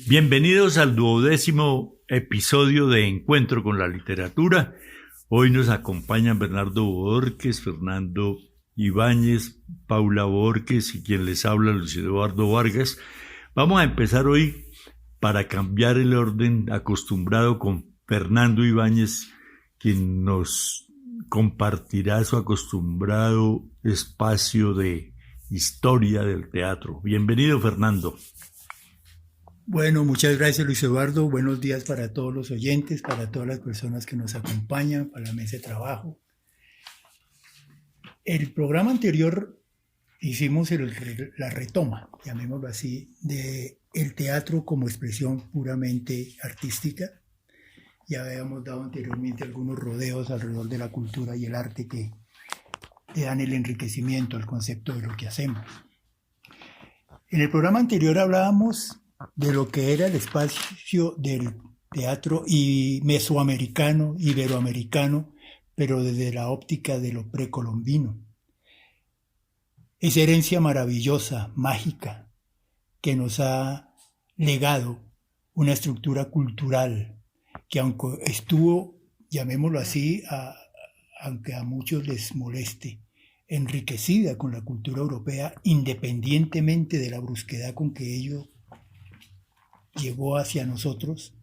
Bienvenidos al 12º episodio de Encuentro con la Literatura. Hoy nos acompañan Bernardo Borges, Fernando Ibáñez, Paula Borges y quien les habla, Luis Eduardo Vargas. Vamos a empezar hoy, para cambiar el orden acostumbrado, con Fernando Ibáñez, quien nos compartirá su acostumbrado espacio de historia del teatro. Bienvenido, Fernando. Bueno, muchas gracias, Luis Eduardo. Buenos días para todos los oyentes, para todas las personas que nos acompañan, para la mesa de trabajo. El programa anterior hicimos la retoma, llamémoslo así, de el teatro como expresión puramente artística. Ya habíamos dado anteriormente algunos rodeos alrededor de la cultura y el arte que le dan el enriquecimiento al concepto de lo que hacemos. En el programa anterior hablábamos de lo que era el espacio del teatro y mesoamericano, iberoamericano, pero desde la óptica de lo precolombino. Esa herencia maravillosa, mágica, que nos ha legado una estructura cultural que, aunque estuvo, llamémoslo así, aunque a muchos les moleste, enriquecida con la cultura europea, independientemente de la brusquedad con que ello llegó hacia nosotros,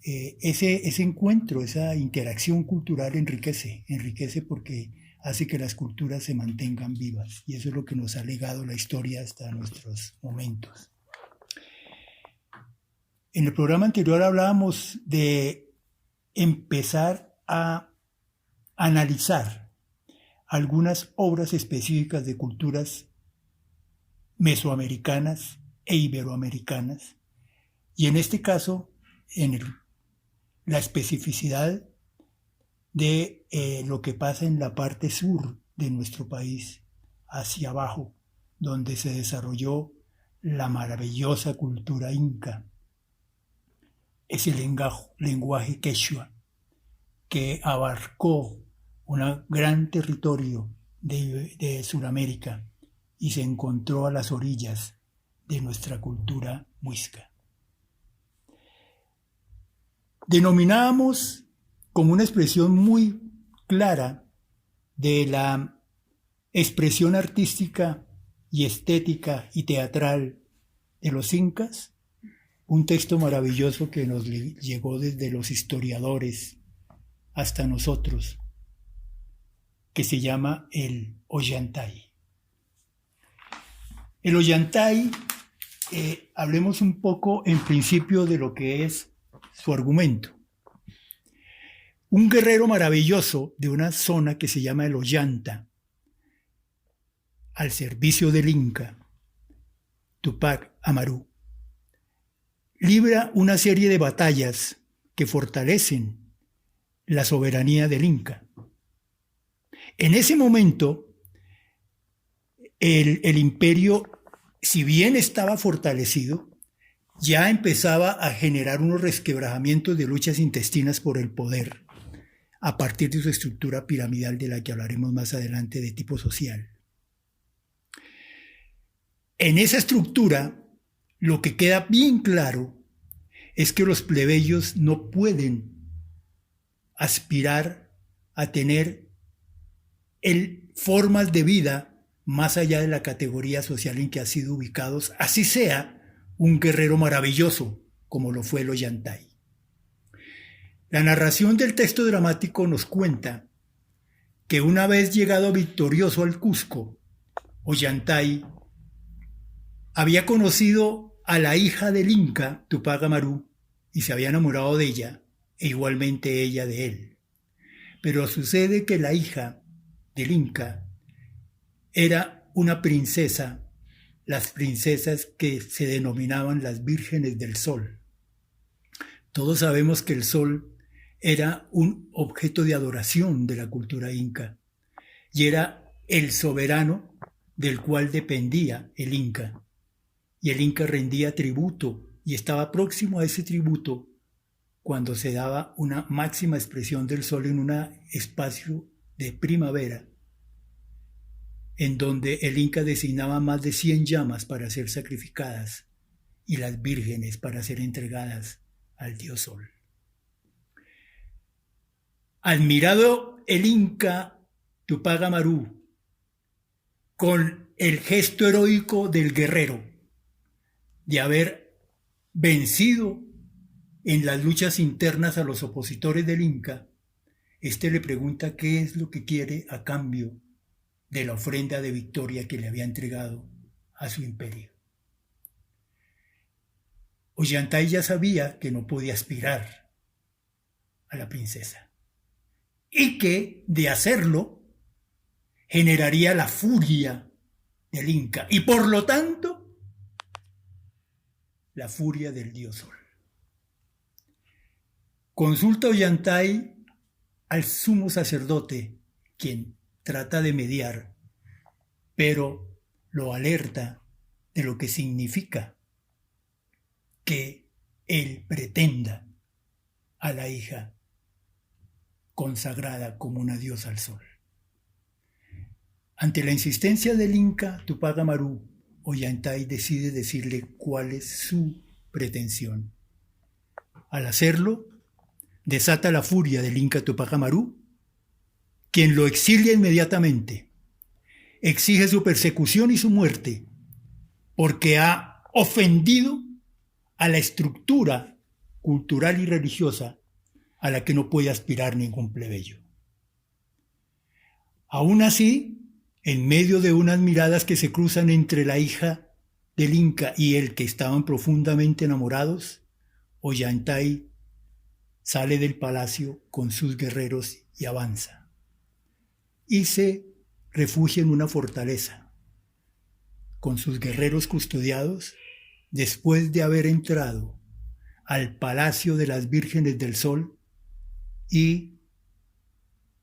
ese encuentro, esa interacción cultural enriquece porque hace que las culturas se mantengan vivas, y eso es lo que nos ha legado la historia hasta nuestros momentos. En el programa anterior hablábamos de empezar a analizar algunas obras específicas de culturas mesoamericanas e iberoamericanas, y en este caso, la especificidad de lo que pasa en la parte sur de nuestro país, hacia abajo, donde se desarrolló la maravillosa cultura inca, ese lenguaje quechua, que abarcó un gran territorio de Sudamérica y se encontró a las orillas de nuestra cultura muisca. Denominábamos como una expresión muy clara de la expresión artística y estética y teatral de los incas un texto maravilloso que nos llegó desde los historiadores hasta nosotros, que se llama el Ollantay. El Ollantay, hablemos un poco en principio de lo que es su argumento. Un guerrero maravilloso de una zona que se llama el Ollanta, al servicio del Inca, Tupac Amaru, libra una serie de batallas que fortalecen la soberanía del Inca. En ese momento, el imperio, si bien estaba fortalecido, ya empezaba a generar unos resquebrajamientos de luchas intestinas por el poder, a partir de su estructura piramidal de la que hablaremos más adelante, de tipo social. En esa estructura, lo que queda bien claro es que los plebeyos no pueden aspirar a tener formas de vida más allá de la categoría social en que han sido ubicados, así sea un guerrero maravilloso como lo fue el Ollantay. La narración del texto dramático nos cuenta que una vez llegado victorioso al Cusco, Ollantay había conocido a la hija del Inca, Tupac Amaru, y se había enamorado de ella, e igualmente ella de él. Pero sucede que la hija del Inca era una princesa, las princesas que se denominaban las vírgenes del sol. Todos sabemos que el sol era un objeto de adoración de la cultura inca y era el soberano del cual dependía el Inca. Y el Inca rendía tributo y estaba próximo a ese tributo cuando se daba una máxima expresión del sol en un espacio de primavera, en donde el Inca designaba más de 100 llamas para ser sacrificadas y las vírgenes para ser entregadas al dios Sol. Admirado el Inca Tupac Amaru con el gesto heroico del guerrero de haber vencido en las luchas internas a los opositores del Inca, le pregunta qué es lo que quiere a cambio de la ofrenda de victoria que le había entregado a su imperio. Ollantay ya sabía que no podía aspirar a la princesa y que, de hacerlo, generaría la furia del Inca y, por lo tanto, la furia del dios Sol. Consulta Ollantay al sumo sacerdote, quien trata de mediar, pero lo alerta de lo que significa que él pretenda a la hija consagrada como una diosa al sol. Ante la insistencia del Inca Tupac Amaru, Ollantay decide decirle cuál es su pretensión. Al hacerlo, desata la furia del Inca Tupac Amaru, quien lo exilia inmediatamente. Exige su persecución y su muerte, porque ha ofendido a la estructura cultural y religiosa a la que no puede aspirar ningún plebeyo. Aún así, en medio de unas miradas que se cruzan entre la hija del Inca y él, que estaban profundamente enamorados, Ollantay sale del palacio con sus guerreros y avanza. Y se refugia en una fortaleza. Con sus guerreros custodiados, después de haber entrado al palacio de las Vírgenes del Sol y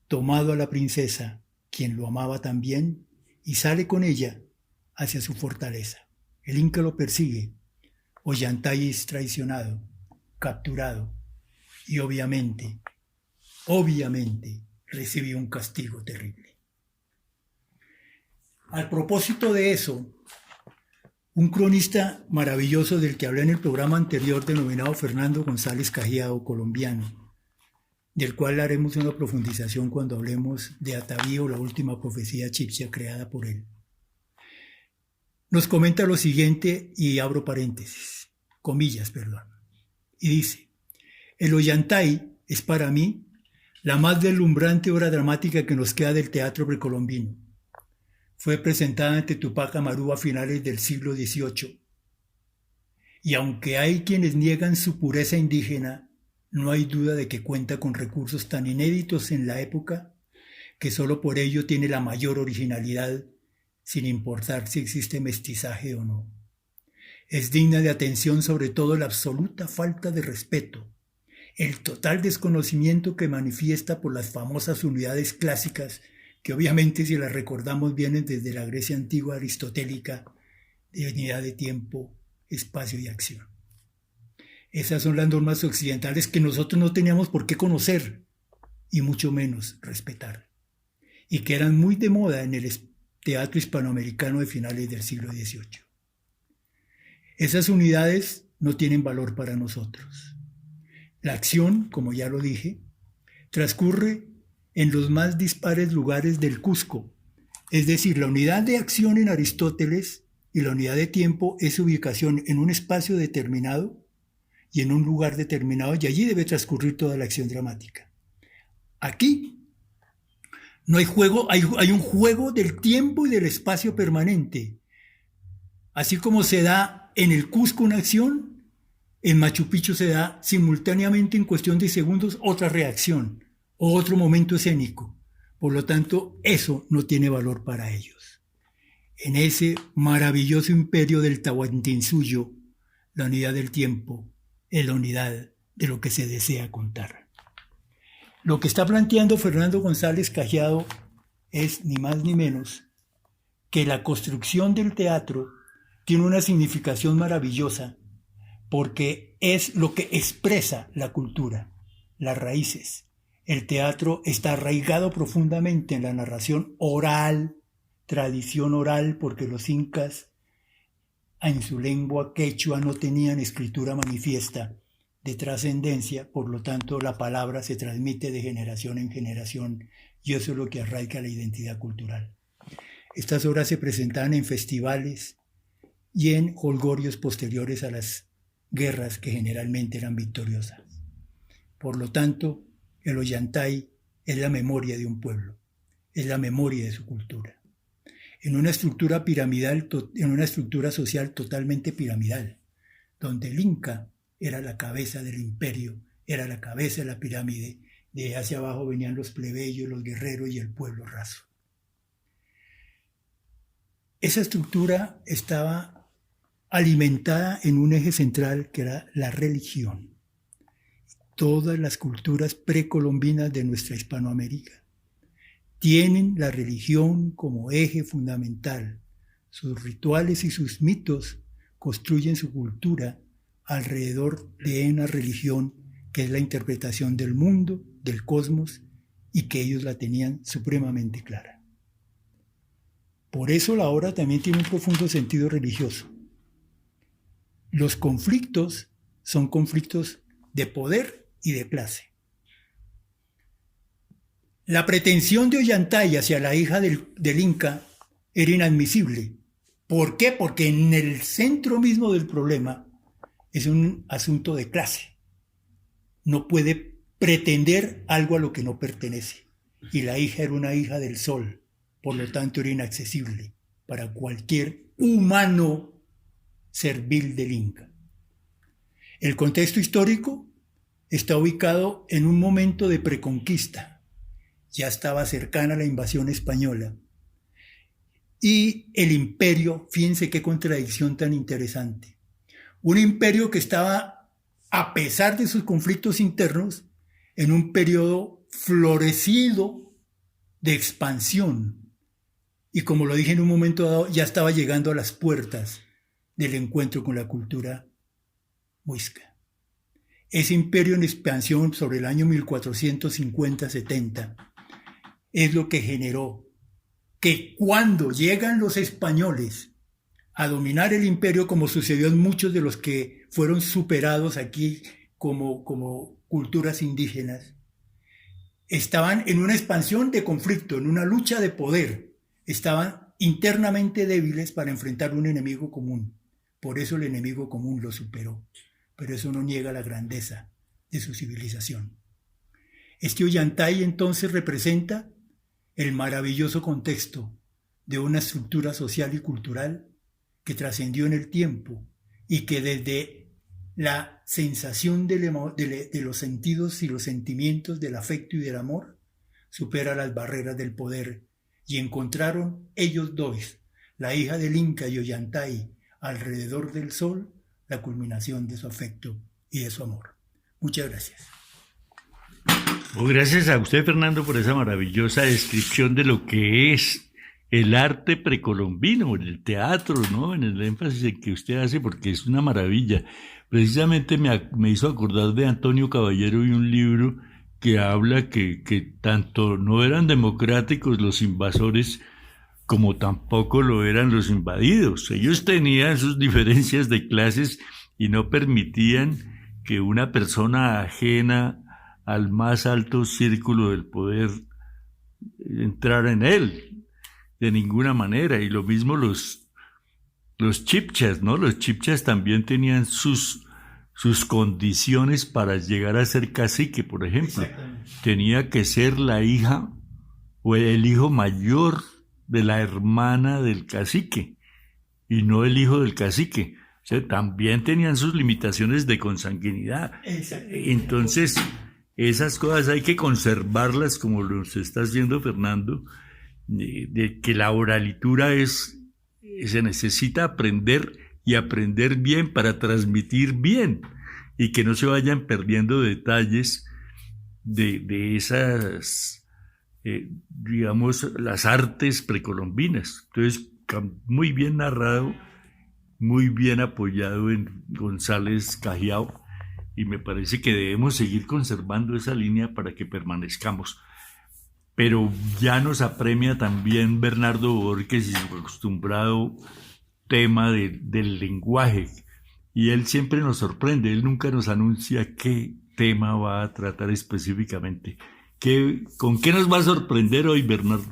tomado a la princesa, quien lo amaba también, y sale con ella hacia su fortaleza. El Inca lo persigue. Ollantay es traicionado, capturado, y obviamente, recibió un castigo terrible. Al propósito de eso, un cronista maravilloso del que hablé en el programa anterior, denominado Fernando González Cajiao, colombiano, del cual haremos una profundización cuando hablemos de Atavío, la última profecía chipcha creada por él, nos comenta lo siguiente, y abro paréntesis, comillas, y dice: el Ollantay es para mí la más deslumbrante obra dramática que nos queda del teatro precolombino. Fue presentada ante Tupac Amaru a finales del siglo XVIII. Y aunque hay quienes niegan su pureza indígena, no hay duda de que cuenta con recursos tan inéditos en la época que solo por ello tiene la mayor originalidad, sin importar si existe mestizaje o no. Es digna de atención sobre todo la absoluta falta de respeto, el total desconocimiento que manifiesta por las famosas unidades clásicas, que obviamente, si las recordamos, vienen desde la Grecia antigua aristotélica, de unidad de tiempo, espacio y acción. Esas son las normas occidentales que nosotros no teníamos por qué conocer y mucho menos respetar, y que eran muy de moda en el teatro hispanoamericano de finales del siglo XVIII. Esas unidades no tienen valor para nosotros. La acción, como ya lo dije, transcurre en los más dispares lugares del Cusco, es decir, la unidad de acción en Aristóteles y la unidad de tiempo es su ubicación en un espacio determinado y en un lugar determinado, y allí debe transcurrir toda la acción dramática. Aquí no hay juego, hay un juego del tiempo y del espacio permanente. Así como se da en el Cusco una acción, en Machu Picchu se da simultáneamente en cuestión de segundos otra reacción o otro momento escénico. Por lo tanto, eso no tiene valor para ellos. En ese maravilloso imperio del Tahuantinsuyo, la unidad del tiempo es la unidad de lo que se desea contar. Lo que está planteando Fernando González Cajiao es ni más ni menos que la construcción del teatro tiene una significación maravillosa, porque es lo que expresa la cultura, las raíces. El teatro está arraigado profundamente en la narración oral, tradición oral, porque los incas en su lengua quechua no tenían escritura manifiesta de trascendencia, por lo tanto la palabra se transmite de generación en generación y eso es lo que arraiga la identidad cultural. Estas obras se presentaban en festivales y en jolgorios posteriores a las guerras que generalmente eran victoriosas. Por lo tanto, el Ollantay es la memoria de un pueblo, es la memoria de su cultura. En una estructura piramidal, en una estructura social totalmente piramidal, donde el Inca era la cabeza del imperio, era la cabeza de la pirámide, de hacia abajo venían los plebeyos, los guerreros y el pueblo raso. Esa estructura estaba alimentada en un eje central que era la religión. Todas las culturas precolombinas de nuestra Hispanoamérica tienen la religión como eje fundamental. Sus rituales y sus mitos construyen su cultura alrededor de una religión que es la interpretación del mundo, del cosmos, y que ellos la tenían supremamente clara. Por eso la obra también tiene un profundo sentido religioso. Los conflictos son conflictos de poder y de clase. La pretensión de Ollantay hacia la hija del Inca era inadmisible. ¿Por qué? Porque en el centro mismo del problema es un asunto de clase. No puede pretender algo a lo que no pertenece. Y la hija era una hija del sol, por lo tanto era inaccesible para cualquier humano servil del Inca. El contexto histórico está ubicado en un momento de preconquista. Ya estaba cercana la invasión española. Y el imperio, fíjense qué contradicción tan interesante. Un imperio que estaba, a pesar de sus conflictos internos, en un periodo florecido de expansión. Y como lo dije en un momento dado, ya estaba llegando a las puertas del encuentro con la cultura muisca. Ese imperio en expansión sobre el año 1450-70 es lo que generó que cuando llegan los españoles a dominar el imperio, como sucedió en muchos de los que fueron superados aquí como culturas indígenas, estaban en una expansión de conflicto, en una lucha de poder, estaban internamente débiles para enfrentar un enemigo común. Por eso el enemigo común lo superó, pero eso no niega la grandeza de su civilización. Este Ollantay entonces representa el maravilloso contexto de una estructura social y cultural que trascendió en el tiempo y que desde la sensación de los sentidos y los sentimientos del afecto y del amor supera las barreras del poder y encontraron ellos dos, la hija del Inca y Ollantay, alrededor del sol, la culminación de su afecto y de su amor. Muchas gracias. Gracias a usted, Fernando, por esa maravillosa descripción de lo que es el arte precolombino, en el teatro, ¿no? En el énfasis en que usted hace, porque es una maravilla. Precisamente me hizo acordar de Antonio Caballero y un libro que habla que tanto no eran democráticos los invasores como tampoco lo eran los invadidos. Ellos tenían sus diferencias de clases y no permitían que una persona ajena al más alto círculo del poder entrara en él, de ninguna manera. Y lo mismo los chibchas, ¿no? Los chibchas también tenían sus condiciones para llegar a ser cacique, por ejemplo. Tenía que ser la hija o el hijo mayor de la hermana del cacique y no el hijo del cacique. O sea, también tenían sus limitaciones de consanguinidad. Entonces, esas cosas hay que conservarlas, como lo está haciendo Fernando, de que la oralitura se necesita aprender y aprender bien para transmitir bien y que no se vayan perdiendo detalles de esas, digamos, las artes precolombinas. Entonces, muy bien narrado, muy bien apoyado en González Cajiao, y me parece que debemos seguir conservando esa línea para que permanezcamos. Pero ya nos apremia también Bernardo Borges y su acostumbrado tema del lenguaje. Y él siempre nos sorprende, él nunca nos anuncia qué tema va a tratar específicamente. ¿Con qué nos va a sorprender hoy, Bernardo?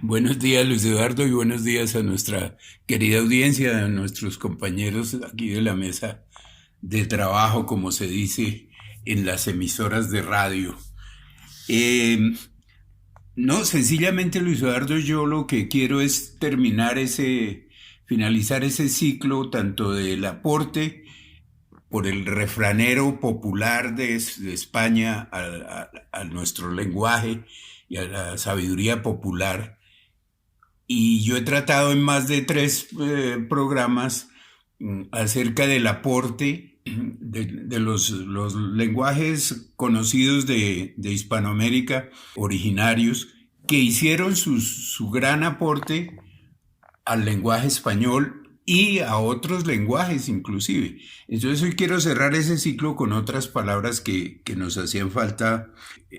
Buenos días, Luis Eduardo, y buenos días a nuestra querida audiencia, a nuestros compañeros aquí de la mesa de trabajo, como se dice en las emisoras de radio. No, sencillamente, Luis Eduardo, yo lo que quiero es finalizar ese ciclo tanto del aporte por el refranero popular de España a nuestro lenguaje y a la sabiduría popular. Y yo he tratado en más de 3 programas acerca del aporte de los lenguajes conocidos de Hispanoamérica, originarios, que hicieron su gran aporte al lenguaje español y a otros lenguajes inclusive. Entonces hoy quiero cerrar ese ciclo con otras palabras que nos hacían falta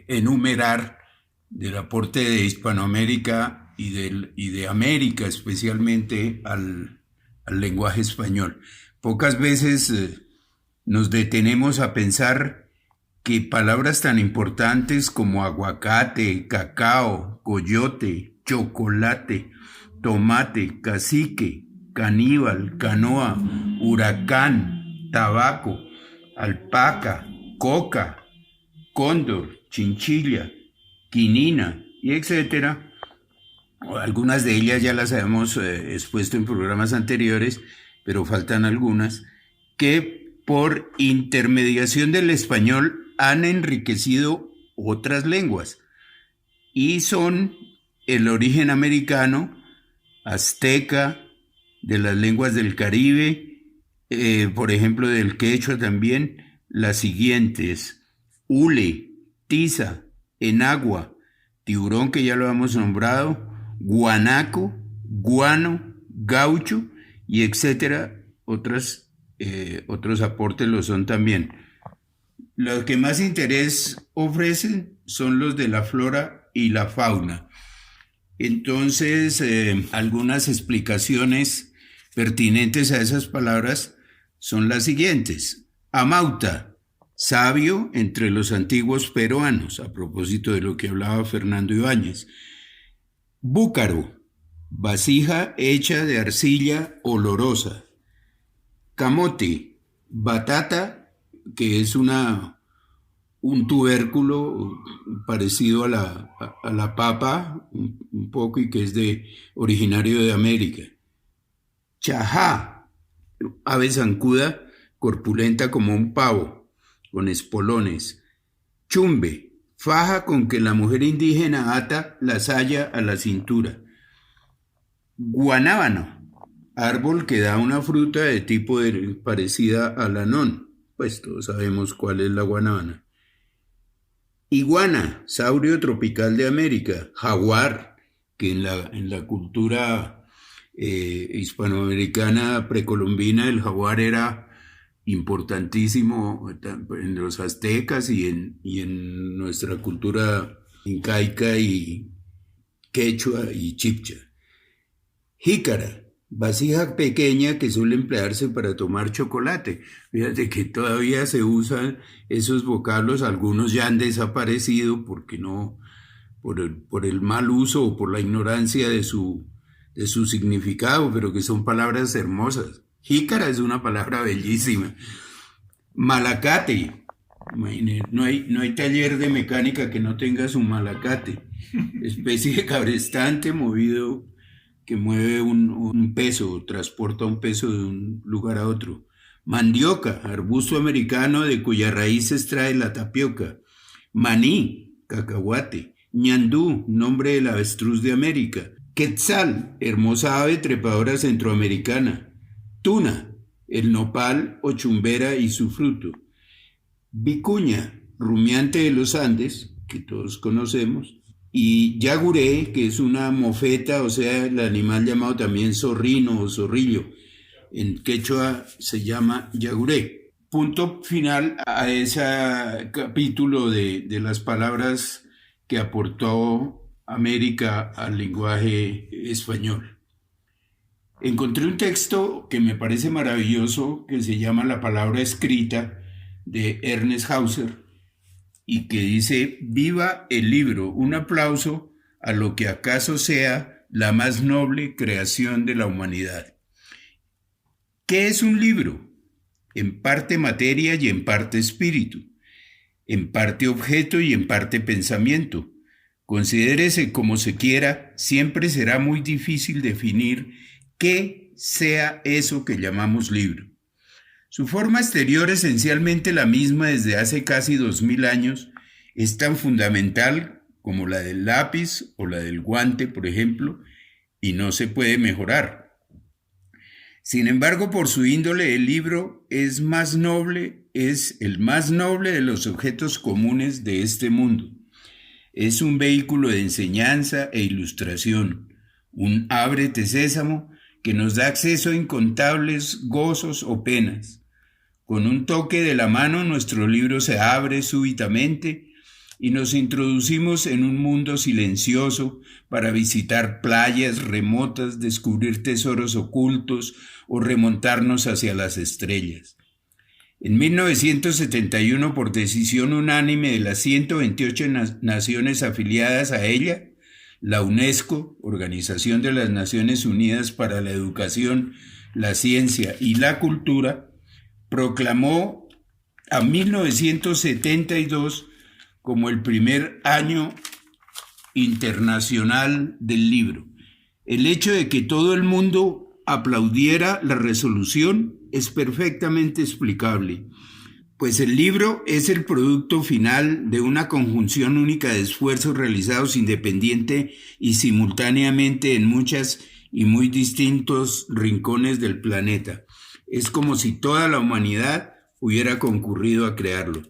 enumerar del aporte de Hispanoamérica y de América especialmente al lenguaje español. Pocas veces nos detenemos a pensar que palabras tan importantes como aguacate, cacao, coyote, chocolate, tomate, cacique, caníbal, canoa, huracán, tabaco, alpaca, coca, cóndor, chinchilla, quinina y etcétera. Algunas de ellas ya las habíamos expuesto en programas anteriores, pero faltan algunas que por intermediación del español han enriquecido otras lenguas y son el origen americano, azteca, de las lenguas del Caribe, por ejemplo del quechua también, las siguientes: hule, tiza, enagua, tiburón, que ya lo hemos nombrado, guanaco, guano, gaucho y etcétera. Otros aportes lo son también. Los que más interés ofrecen son los de la flora y la fauna. Entonces, algunas explicaciones pertinentes a esas palabras son las siguientes. Amauta, sabio entre los antiguos peruanos, a propósito de lo que hablaba Fernando Ibáñez. Búcaro, vasija hecha de arcilla olorosa. Camote, batata, que es un tubérculo parecido a la papa, un poco, y que es originario de América. Chajá, ave zancuda, corpulenta como un pavo, con espolones. Chumbe, faja con que la mujer indígena ata la saya a la cintura. Guanábano, árbol que da una fruta de tipo parecida al anón, pues todos sabemos cuál es la guanábana. Iguana, saurio tropical de América. Jaguar, que en la cultura hispanoamericana precolombina el jaguar era importantísimo en los aztecas y en nuestra cultura incaica y quechua y chibcha. Jícara, vasija pequeña que suele emplearse para tomar chocolate. Fíjate que todavía se usan esos vocablos, algunos ya han desaparecido porque no, por el mal uso o por la ignorancia de su significado, pero que son palabras hermosas. Jícara es una palabra bellísima. Malacate, no hay taller de mecánica que no tenga su malacate, especie de cabrestante que mueve un peso, transporta un peso de un lugar a otro. Mandioca, arbusto americano de cuya raíz se extrae la tapioca. Maní, cacahuate. Ñandú, nombre del avestruz de América. Quetzal, hermosa ave trepadora centroamericana. Tuna, el nopal o chumbera y su fruto. Vicuña, rumiante de los Andes, que todos conocemos. Y yaguré, que es una mofeta, o sea, el animal llamado también zorrino o zorrillo. En quechua se llama yaguré. Punto final a ese capítulo de las palabras que aportó América al lenguaje español. Encontré un texto que me parece maravilloso que se llama La palabra escrita de Ernest Hauser y que dice: viva el libro, un aplauso a lo que acaso sea la más noble creación de la humanidad. ¿Qué es un libro? En parte materia y en parte espíritu, en parte objeto y en parte pensamiento. Considérese como se quiera, siempre será muy difícil definir qué sea eso que llamamos libro. Su forma exterior, esencialmente la misma desde hace casi 2000 años, es tan fundamental como la del lápiz o la del guante, por ejemplo, y no se puede mejorar. Sin embargo, por su índole, el libro es el más noble de los objetos comunes de este mundo. Es un vehículo de enseñanza e ilustración, un ábrete sésamo que nos da acceso a incontables gozos o penas. Con un toque de la mano nuestro libro se abre súbitamente y nos introducimos en un mundo silencioso para visitar playas remotas, descubrir tesoros ocultos o remontarnos hacia las estrellas. En 1971, por decisión unánime de las 128 naciones afiliadas a ella, la UNESCO, Organización de las Naciones Unidas para la Educación, la Ciencia y la Cultura, proclamó a 1972 como el primer año internacional del libro. El hecho de que todo el mundo aplaudiera la resolución es perfectamente explicable, pues el libro es el producto final de una conjunción única de esfuerzos realizados independiente y simultáneamente en muchas y muy distintos rincones del planeta. Es como si toda la humanidad hubiera concurrido a crearlo.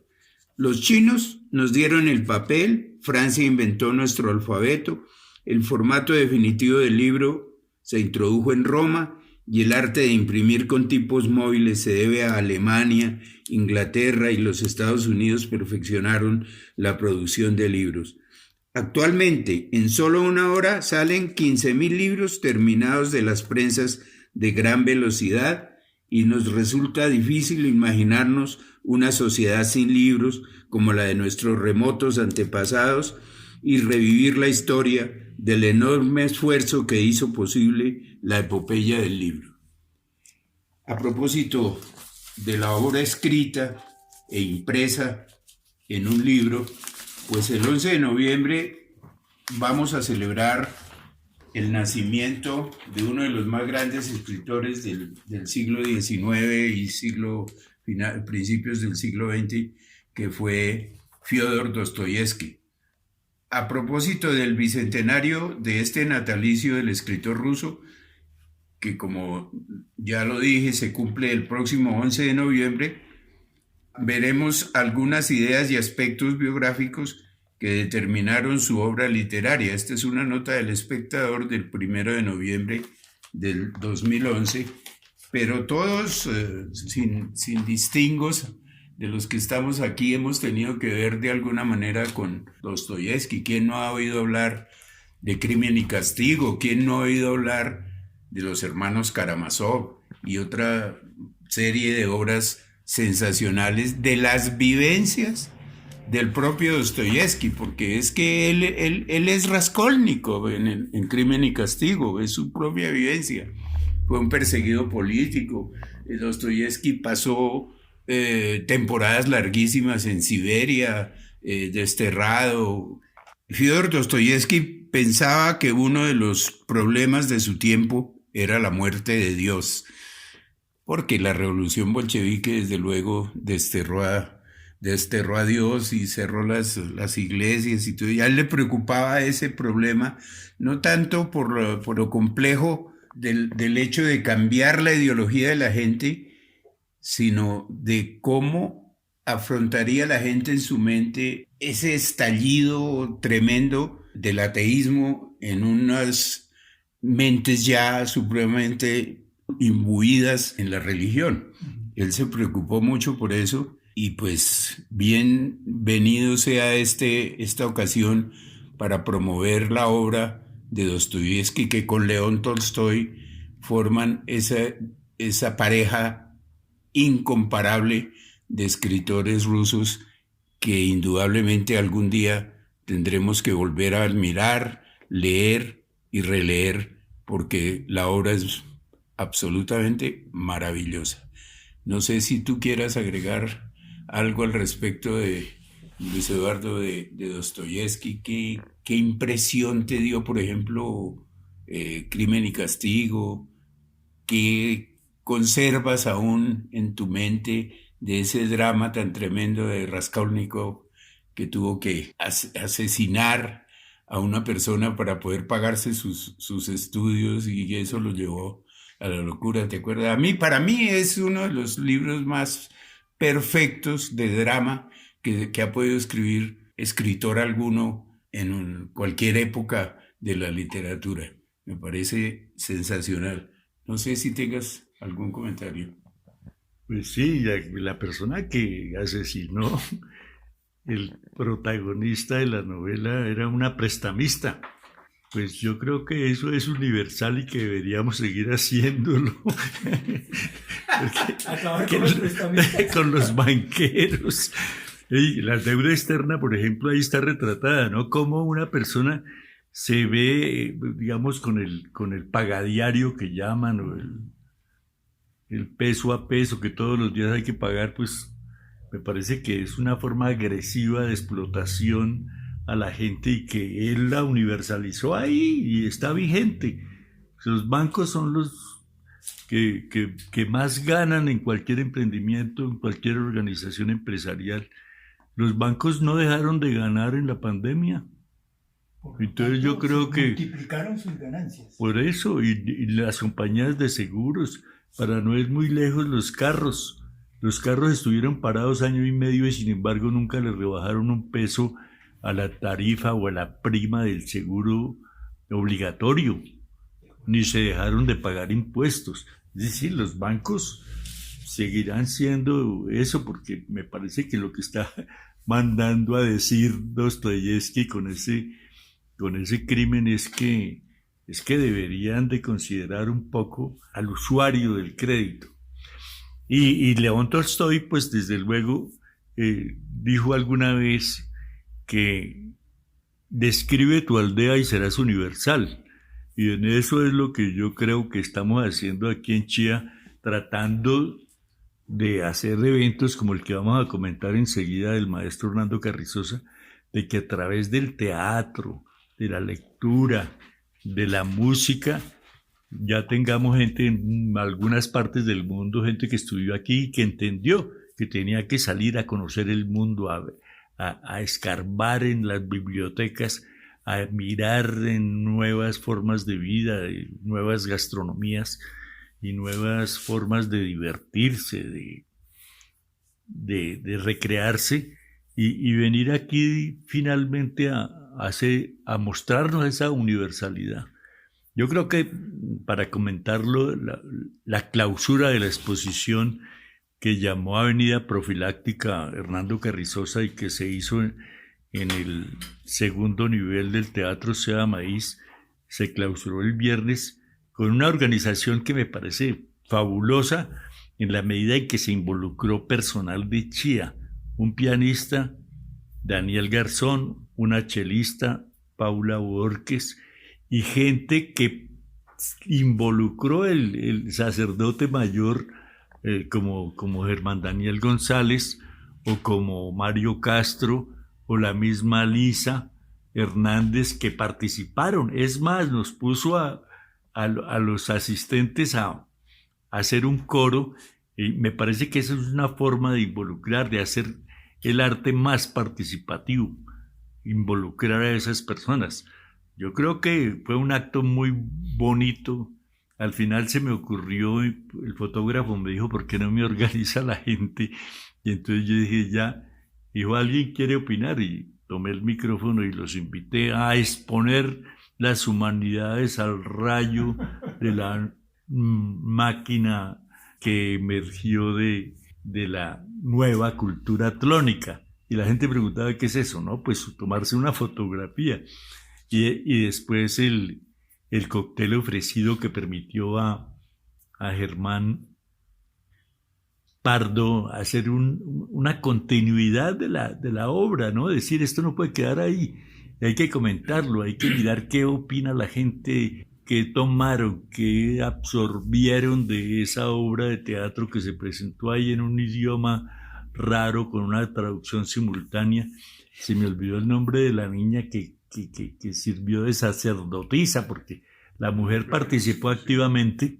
Los chinos nos dieron el papel, Francia inventó nuestro alfabeto, el formato definitivo del libro se introdujo en Roma y el arte de imprimir con tipos móviles se debe a Alemania, Inglaterra y los Estados Unidos perfeccionaron la producción de libros. Actualmente, en solo una hora salen 15,000 libros terminados de las prensas de gran velocidad y nos resulta difícil imaginarnos una sociedad sin libros como la de nuestros remotos antepasados y revivir la historia del enorme esfuerzo que hizo posible la epopeya del libro. A propósito de la obra escrita e impresa en un libro, pues el 11 de noviembre vamos a celebrar el nacimiento de uno de los más grandes escritores del siglo XIX y principios del siglo XX, que fue Fyodor Dostoyevsky. A propósito del bicentenario de este natalicio del escritor ruso, que como ya lo dije, se cumple el próximo 11 de noviembre, veremos algunas ideas y aspectos biográficos que determinaron su obra literaria. Esta es una nota del Espectador del 1 de noviembre del 2011, pero todos, sin distingos, de los que estamos aquí hemos tenido que ver de alguna manera con Dostoyevsky. ¿Quién no ha oído hablar de Crimen y Castigo? ¿Quién no ha oído hablar de los hermanos Karamazov y otra serie de obras sensacionales de las vivencias del propio Dostoyevsky? Porque es que él es Raskolnikov en Crimen y Castigo, es su propia vivencia. Fue un perseguido político. Dostoyevsky pasó temporadas larguísimas en Siberia, desterrado. Fyodor Dostoyevsky pensaba que uno de los problemas de su tiempo era la muerte de Dios, porque la revolución bolchevique desde luego desterró a Dios y cerró las iglesias y todo. Y a él le preocupaba ese problema, no tanto por lo complejo del hecho de cambiar la ideología de la gente, sino de cómo afrontaría la gente en su mente ese estallido tremendo del ateísmo en unas mentes ya supremamente imbuidas en la religión. Él se preocupó mucho por eso y pues bienvenido sea esta ocasión para promover la obra de Dostoyevsky, que con León Tolstoy forman esa pareja incomparable de escritores rusos que indudablemente algún día tendremos que volver a admirar, leer y releer, porque la obra es absolutamente maravillosa. No sé si tú quieras agregar algo al respecto de Luis Eduardo de Dostoyevsky. ¿Qué impresión te dio, por ejemplo, Crimen y Castigo? ¿Qué conservas aún en tu mente de ese drama tan tremendo de Raskolnikov, que tuvo que asesinar a una persona para poder pagarse sus estudios, y eso lo llevó a la locura? ¿Te acuerdas? Para mí es uno de los libros más perfectos de drama que ha podido escribir escritor alguno en cualquier época de la literatura. Me parece sensacional. No sé si tengas algún comentario. Pues sí, la persona que asesinó el protagonista de la novela era una prestamista. Pues yo creo que eso es universal y que deberíamos seguir haciéndolo. Acabar con los prestamistas. Con los banqueros. Y la deuda externa, por ejemplo, ahí está retratada, ¿no? Cómo una persona se ve, digamos, con el pagadiario que llaman, o el peso a peso que todos los días hay que pagar, pues me parece que es una forma agresiva de explotación a la gente y que él la universalizó ahí y está vigente. Los bancos son los que más ganan en cualquier emprendimiento, en cualquier organización empresarial. Los bancos no dejaron de ganar en la pandemia. Entonces yo creo que multiplicaron sus ganancias. Por eso, y las compañías de seguros, para no ir muy lejos, los carros estuvieron parados año y medio y sin embargo nunca les rebajaron un peso a la tarifa o a la prima del seguro obligatorio, ni se dejaron de pagar impuestos. Es decir, los bancos seguirán siendo eso, porque me parece que lo que está mandando a decir Dostoyevsky con ese crimen es que deberían de considerar un poco al usuario del crédito. Y León Tolstoy, pues desde luego, dijo alguna vez que describe tu aldea y serás universal. Y en eso es lo que yo creo que estamos haciendo aquí en Chía, tratando de hacer eventos como el que vamos a comentar enseguida del maestro Hernando Carrizosa, de que a través del teatro, de la lectura, de la música, ya tengamos gente en algunas partes del mundo, gente que estudió aquí y que entendió que tenía que salir a conocer el mundo, a escarbar en las bibliotecas, a mirar en nuevas formas de vida, nuevas gastronomías y nuevas formas de divertirse, de recrearse y venir aquí finalmente a mostrarnos esa universalidad. Yo creo que, para comentarlo, la clausura de la exposición que llamó Avenida Profiláctica Hernando Carrizosa y que se hizo en el segundo nivel del Teatro Seba Maíz, se clausuró el viernes con una organización que me parece fabulosa en la medida en que se involucró personal de Chía, un pianista, Daniel Garzón, una chelista, Paula Borges, y gente que involucró el sacerdote mayor como Germán Daniel González o como Mario Castro o la misma Lisa Hernández, que participaron. Es más, nos puso a los asistentes a hacer un coro, y me parece que esa es una forma de involucrar, de hacer el arte más participativo, involucrar a esas personas. Yo creo que fue un acto muy bonito. Al final se me ocurrió, el fotógrafo me dijo, ¿por qué no me organiza la gente? Y entonces yo dije, dijo, ¿alguien quiere opinar? Y tomé el micrófono y los invité a exponer las humanidades al rayo de la máquina que emergió de la nueva cultura atlónica. Y la gente preguntaba, ¿qué es eso? No, pues tomarse una fotografía. Y después el cóctel ofrecido que permitió a a Germán Pardo hacer una continuidad de la obra, ¿no? Decir, esto no puede quedar ahí, hay que comentarlo, hay que mirar qué opina la gente, qué tomaron, qué absorbieron de esa obra de teatro que se presentó ahí en un idioma raro, con una traducción simultánea. Se me olvidó el nombre de la niña que sirvió de sacerdotisa, porque la mujer participó activamente,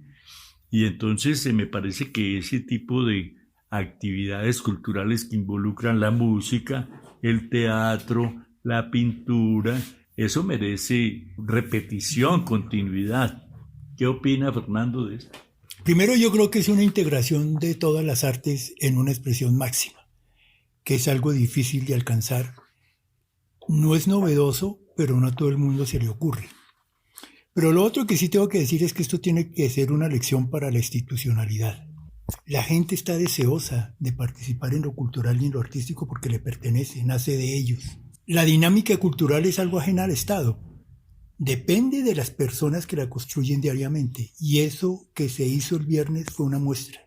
y entonces me parece que ese tipo de actividades culturales que involucran la música, el teatro, la pintura, eso merece repetición, continuidad. ¿Qué opina Fernando de esto? Primero, yo creo que es una integración de todas las artes en una expresión máxima, que es algo difícil de alcanzar. No es novedoso, pero no a todo el mundo se le ocurre. Pero lo otro que sí tengo que decir es que esto tiene que ser una lección para la institucionalidad. La gente está deseosa de participar en lo cultural y en lo artístico porque le pertenece, nace de ellos. La dinámica cultural es algo ajena al Estado. Depende de las personas que la construyen diariamente. Y eso que se hizo el viernes fue una muestra,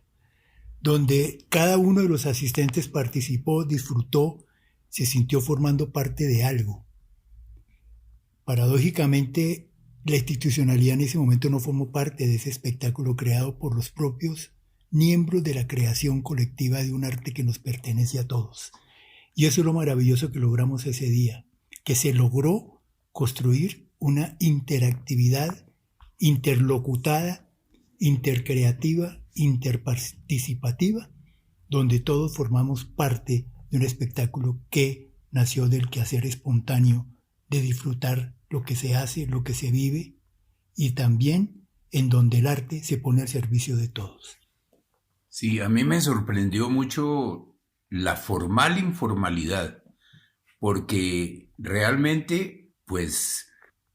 donde cada uno de los asistentes participó, disfrutó, se sintió formando parte de algo. Paradójicamente, la institucionalidad en ese momento no formó parte de ese espectáculo creado por los propios miembros de la creación colectiva de un arte que nos pertenece a todos. Y eso es lo maravilloso que logramos ese día, que se logró construir una interactividad interlocutada, intercreativa, interparticipativa, donde todos formamos parte de un espectáculo que nació del quehacer espontáneo, de disfrutar lo que se hace, lo que se vive, y también en donde el arte se pone al servicio de todos. Sí, a mí me sorprendió mucho la formal informalidad, porque realmente, pues,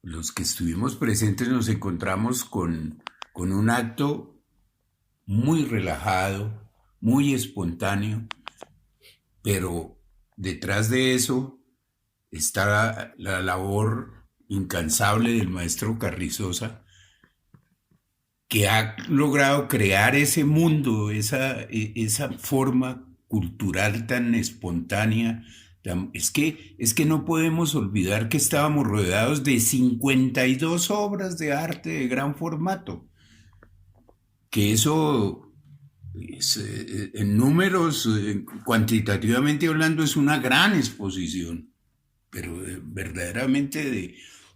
los que estuvimos presentes nos encontramos con un acto muy relajado, muy espontáneo, pero detrás de eso está la labor incansable del maestro Carrizosa, que ha logrado crear ese mundo, esa forma cultural tan espontánea. Es que no podemos olvidar que estábamos rodeados de 52 obras de arte de gran formato, que eso en números, cuantitativamente hablando, es una gran exposición, pero verdaderamente de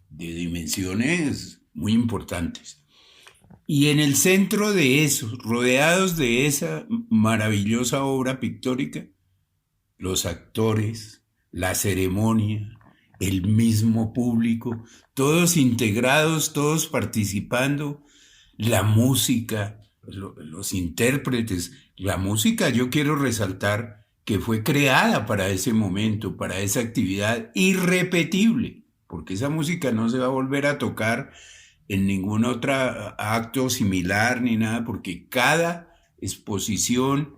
dimensiones muy importantes. Y en el centro de eso, rodeados de esa maravillosa obra pictórica, los actores, la ceremonia, el mismo público, todos integrados, todos participando, la música, los intérpretes. La música, yo quiero resaltar que fue creada para ese momento, para esa actividad irrepetible, porque esa música no se va a volver a tocar en ningún otro acto similar ni nada, porque cada exposición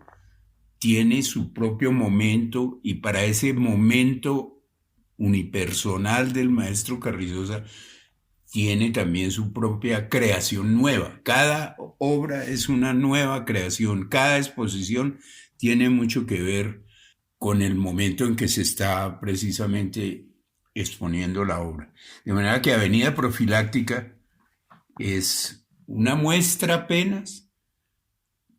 tiene su propio momento, y para ese momento unipersonal del maestro Carrizosa tiene también su propia creación nueva. Cada obra es una nueva creación, cada exposición tiene mucho que ver con el momento en que se está precisamente exponiendo la obra. De manera que Avenida Profiláctica es una muestra apenas.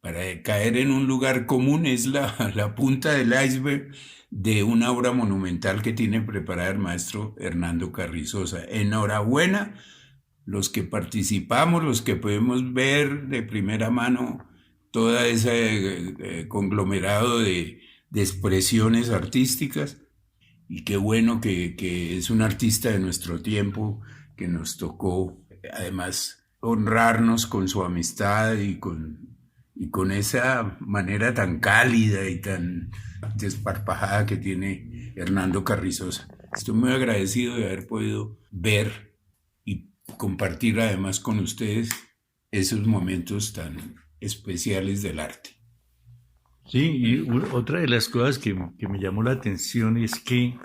Para caer en un lugar común, es la punta del iceberg de una obra monumental que tiene preparada el maestro Hernando Carrizosa. Enhorabuena los que participamos, los que podemos ver de primera mano todo ese conglomerado de expresiones artísticas, y qué bueno que es un artista de nuestro tiempo, que nos tocó además honrarnos con su amistad y con esa manera tan cálida y tan desparpajada que tiene Hernando Carrizosa. Estoy muy agradecido de haber podido ver y compartir además con ustedes esos momentos tan especiales del arte. Sí, y otra de las cosas que me llamó la atención es que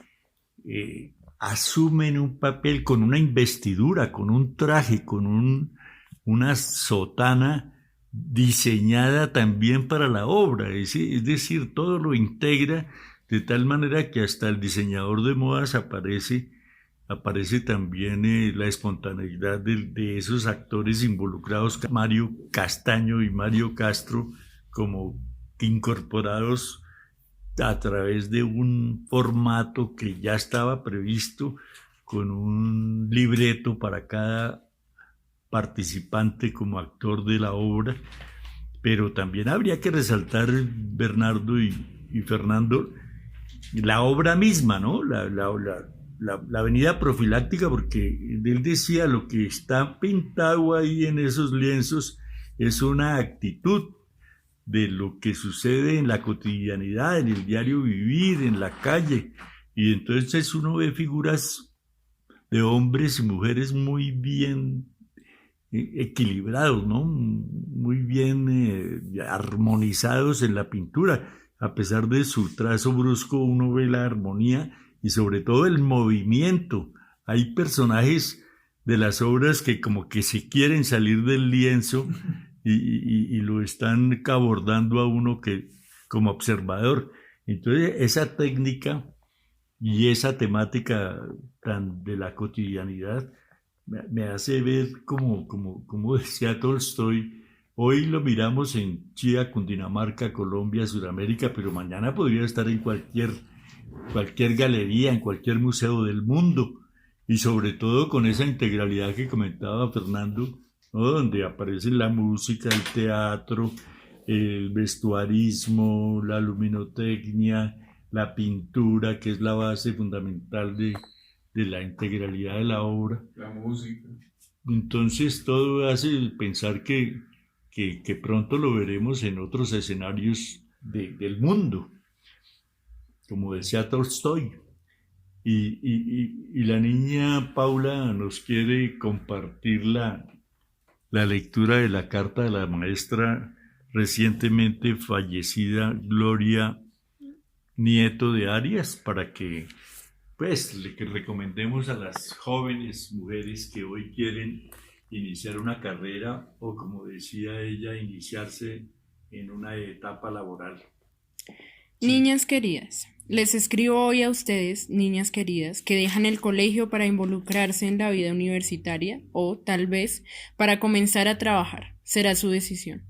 asumen un papel con una investidura, con un traje, con una sotana diseñada también para la obra, es decir, todo lo integra de tal manera que hasta el diseñador de modas aparece también la espontaneidad de esos actores involucrados, Mario Castaño y Mario Castro, como incorporados a través de un formato que ya estaba previsto con un libreto para cada participante como actor de la obra. Pero también habría que resaltar, Bernardo y Fernando, la obra misma, ¿no? La avenida profiláctica, porque él decía lo que está pintado ahí en esos lienzos es una actitud de lo que sucede en la cotidianidad, en el diario vivir, en la calle, y entonces uno ve figuras de hombres y mujeres muy bien equilibrados, ¿no? Muy bien armonizados en la pintura. A pesar de su trazo brusco, uno ve la armonía y sobre todo el movimiento. Hay personajes de las obras que como que se quieren salir del lienzo y lo están abordando a uno que, como observador. Entonces esa técnica y esa temática tan de la cotidianidad me hace ver como decía Tolstoy, hoy lo miramos en Chía, Cundinamarca, Colombia, Sudamérica, pero mañana podría estar en cualquier galería, en cualquier museo del mundo, y sobre todo con esa integralidad que comentaba Fernando, ¿no? Donde aparece la música, el teatro, el vestuarismo, la luminotecnia, la pintura, que es la base fundamental de la integralidad de la obra. La música. Entonces todo hace pensar que pronto lo veremos en otros escenarios del mundo, como decía Tolstoy. Y la niña Paula nos quiere compartir la lectura de la carta de la maestra recientemente fallecida Gloria Nieto de Arias, para que que recomendemos a las jóvenes mujeres que hoy quieren iniciar una carrera o, como decía ella, iniciarse en una etapa laboral. Niñas queridas, les escribo hoy a ustedes, niñas queridas, que dejan el colegio para involucrarse en la vida universitaria o, tal vez, para comenzar a trabajar. Será su decisión.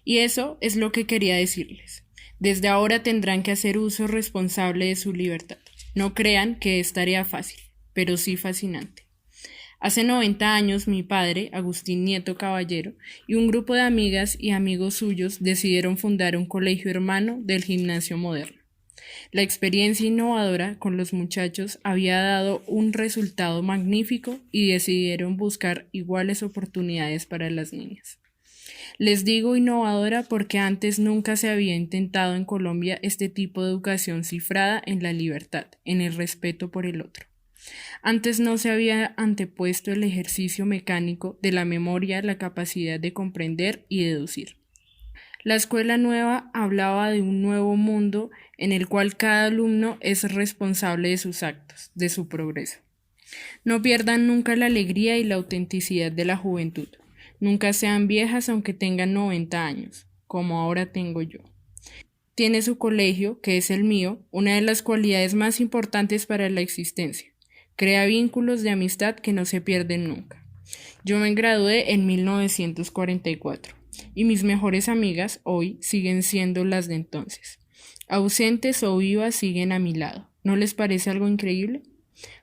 Y eso es lo que quería decirles. Desde ahora tendrán que hacer uso responsable de su libertad. No crean que es tarea fácil, pero sí fascinante. Hace 90 años mi padre, Agustín Nieto Caballero, y un grupo de amigas y amigos suyos decidieron fundar un colegio hermano del Gimnasio Moderno. La experiencia innovadora con los muchachos había dado un resultado magnífico y decidieron buscar iguales oportunidades para las niñas. Les digo innovadora porque antes nunca se había intentado en Colombia este tipo de educación cifrada en la libertad, en el respeto por el otro. Antes no se había antepuesto el ejercicio mecánico de la memoria, la capacidad de comprender y deducir. La escuela nueva hablaba de un nuevo mundo en el cual cada alumno es responsable de sus actos, de su progreso. No pierdan nunca la alegría y la autenticidad de la juventud. Nunca sean viejas aunque tengan 90 años, como ahora tengo yo. Tiene su colegio, que es el mío, una de las cualidades más importantes para la existencia. Crea vínculos de amistad que no se pierden nunca. Yo me gradué en 1944 y mis mejores amigas hoy siguen siendo las de entonces. Ausentes o vivas siguen a mi lado. ¿No les parece algo increíble?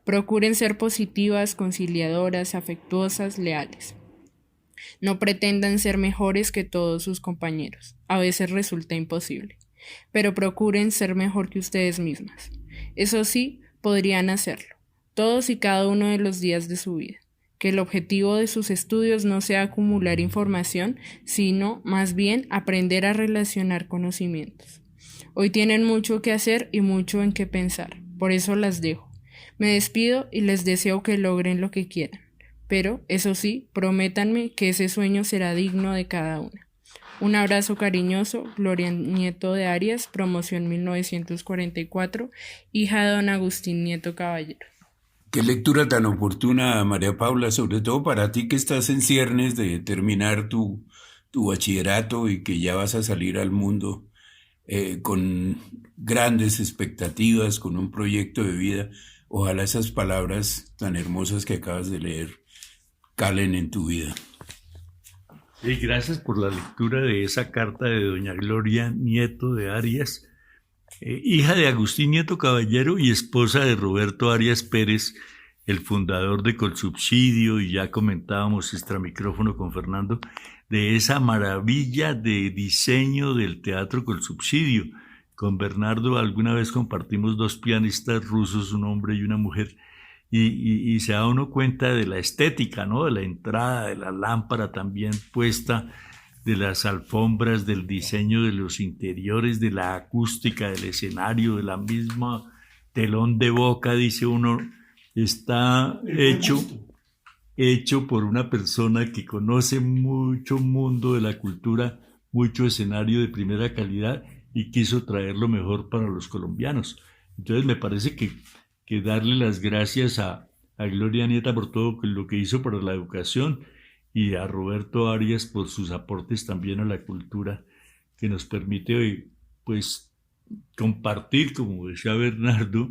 Procuren ser positivas, conciliadoras, afectuosas, leales. No pretendan ser mejores que todos sus compañeros. A veces resulta imposible. Pero procuren ser mejor que ustedes mismas. Eso sí, podrían hacerlo, todos y cada uno de los días de su vida. Que el objetivo de sus estudios no sea acumular información, sino, más bien, aprender a relacionar conocimientos. Hoy tienen mucho que hacer y mucho en qué pensar. Por eso las dejo. Me despido y les deseo que logren lo que quieran. Pero, eso sí, prométanme que ese sueño será digno de cada una. Un abrazo cariñoso, Gloria Nieto de Arias, promoción 1944, hija de don Agustín Nieto Caballero. Qué lectura tan oportuna, María Paula, sobre todo para ti que estás en ciernes de terminar tu tu bachillerato y que ya vas a salir al mundo con grandes expectativas, con un proyecto de vida. Ojalá esas palabras tan hermosas que acabas de leer calen en tu vida. Sí, gracias por la lectura de esa carta de doña Gloria Nieto de Arias, hija de Agustín Nieto Caballero y esposa de Roberto Arias Pérez, el fundador de Colsubsidio, y ya comentábamos extra micrófono con Fernando, de esa maravilla de diseño del Teatro Colsubsidio. Con Bernardo alguna vez compartimos dos pianistas rusos, un hombre y una mujer, y se da uno cuenta de la estética, ¿no? De la entrada, de la lámpara también puesta, de las alfombras, del diseño de los interiores, de la acústica del escenario, de la misma telón de boca, dice uno, está hecho por una persona que conoce mucho mundo de la cultura, mucho escenario de primera calidad y quiso traer lo mejor para los colombianos. Entonces me parece que darle las gracias a Gloria Nieta por todo lo que hizo para la educación y a Roberto Arias por sus aportes también a la cultura que nos permite hoy, pues, compartir, como decía Bernardo,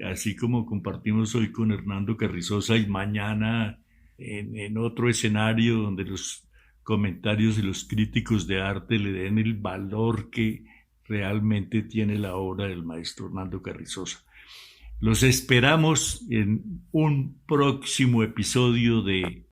así como compartimos hoy con Hernando Carrizosa y mañana en otro escenario donde los comentarios y los críticos de arte le den el valor que realmente tiene la obra del maestro Hernando Carrizosa. Los esperamos en un próximo episodio de